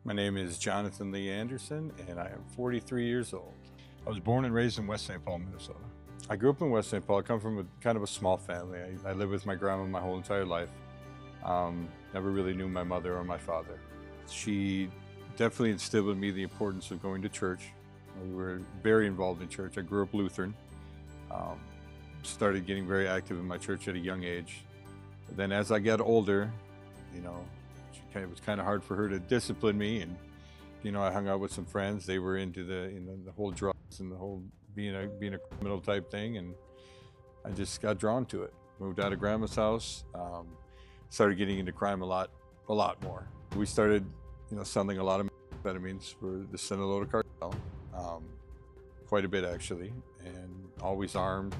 My name is Jonathan Lee Anderson, and I am 43 years old. I was born and raised in West St. Paul, Minnesota. I grew up in West St. Paul. I come from kind of a small family. I lived with my grandma my whole entire life. Never really knew my mother or my father. She definitely instilled in me the importance of going to church. We were very involved in church. I grew up Lutheran. Started getting very active in my church at a young age. But then as I got older, it was kind of hard for her to discipline me, and I hung out with some friends. They were into the whole drugs and the whole being a criminal type thing, and I just got drawn to it. Moved out of grandma's house, started getting into crime a lot more. We started selling a lot of amphetamines for the Sinaloa cartel, quite a bit actually, and always armed,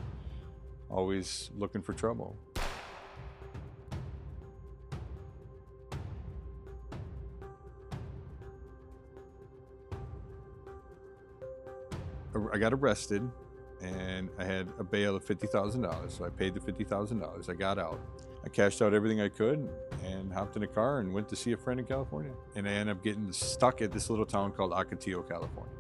always looking for trouble. I got arrested, and I had a bail of $50,000. So I paid the $50,000. I got out. I cashed out everything I could and hopped in a car and went to see a friend in California. And I ended up getting stuck at this little town called Ocotillo, California.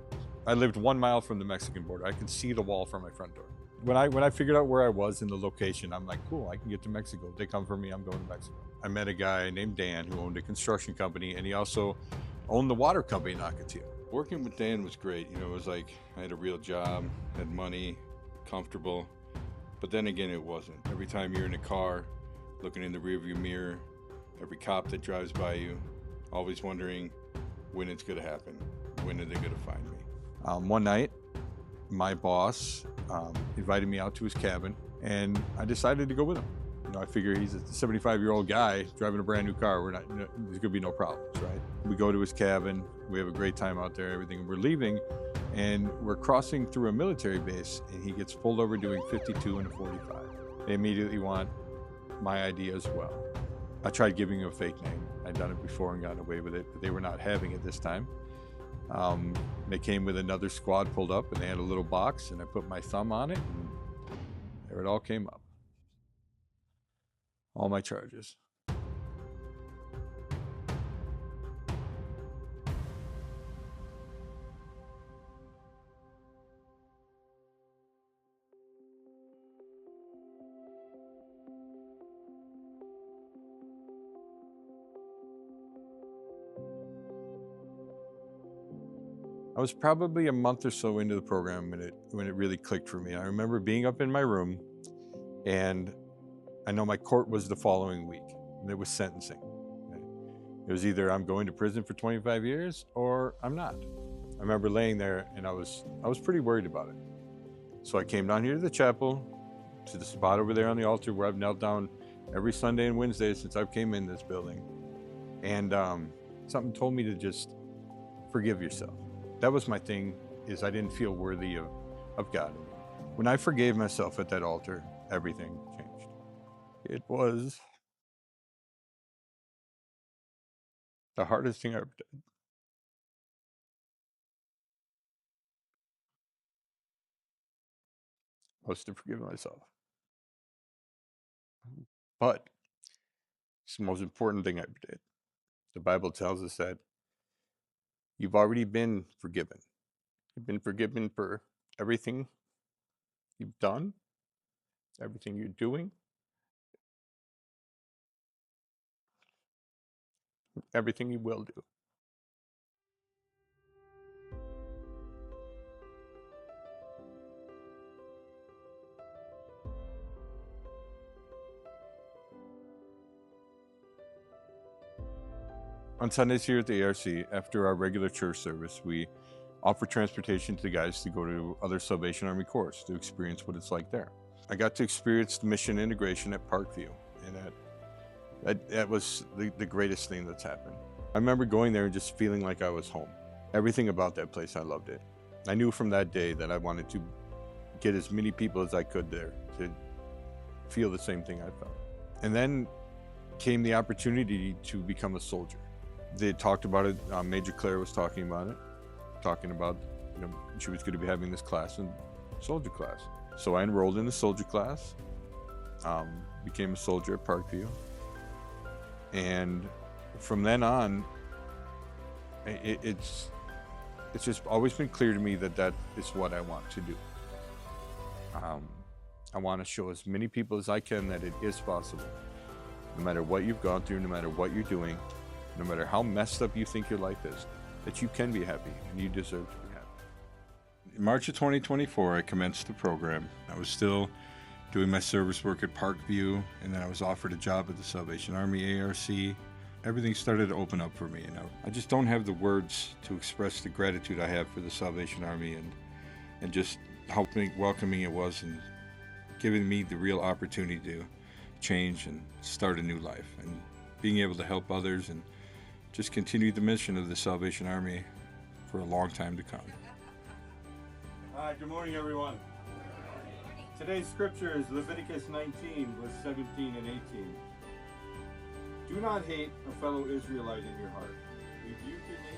I lived 1 mile from the Mexican border. I could see the wall from my front door. When I figured out where I was in the location, I'm like, cool, I can get to Mexico. If they come for me, I'm going to Mexico. I met a guy named Dan who owned a construction company, and he also owned the water company in Ocotillo. Working with Dan was great. It was like I had a real job, had money, comfortable. But then again, it wasn't. Every time you're in a car, looking in the rearview mirror, every cop that drives by you, always wondering when it's going to happen. When are they going to find me? One night, my boss invited me out to his cabin, and I decided to go with him. I figure he's a 75-year-old guy driving a brand new car. There's gonna be no problems, right? We go to his cabin. We have a great time out there, everything. We're leaving, and we're crossing through a military base, and he gets pulled over doing 52 and a 45. They immediately want my ID as well. I tried giving him a fake name. I'd done it before and gotten away with it, but they were not having it this time. They came with another squad, pulled up, and they had a little box, and I put my thumb on it, and there it all came up. All my charges. I was probably a month or so into the program when it really clicked for me. I remember being up in my room, and I know my court was the following week, and it was sentencing. It was either I'm going to prison for 25 years or I'm not. I remember laying there, and I was pretty worried about it. So I came down here to the chapel, to the spot over there on the altar where I've knelt down every Sunday and Wednesday since I came in this building. And something told me to just forgive yourself. That was my thing, is I didn't feel worthy of God. When I forgave myself at that altar, everything changed. It was the hardest thing I ever did. Was to forgive myself. But it's the most important thing I ever did. The Bible tells us that you've already been forgiven. You've been forgiven for everything you've done, everything you're doing, everything you will do. On Sundays here at the ARC, after our regular church service, we offer transportation to the guys to go to other Salvation Army Corps to experience what it's like there. I got to experience the mission integration at Parkview, and that was the greatest thing that's happened. I remember going there and just feeling like I was home. Everything about that place, I loved it. I knew from that day that I wanted to get as many people as I could there to feel the same thing I felt. And then came the opportunity to become a soldier. They talked about it, Major Claire was talking about it, talking about, she was going to be having this class, in soldier class. So I enrolled in the soldier class, became a soldier at Parkview. And from then on, It's just always been clear to me that that is what I want to do. I want to show as many people as I can that it is possible. No matter what you've gone through, no matter what you're doing, no matter how messed up you think your life is, that you can be happy and you deserve to be happy. In March of 2024, I commenced the program. I was still doing my service work at Parkview, and then I was offered a job at the Salvation Army ARC. Everything started to open up for me, and I just don't have the words to express the gratitude I have for the Salvation Army and just how welcoming it was and giving me the real opportunity to change and start a new life and being able to help others and just continue the mission of the Salvation Army for a long time to come. Hi, good morning, everyone. Today's scripture is Leviticus 19, verse 17 and 18. Do not hate a fellow Israelite in your heart. Rebuke your neighbor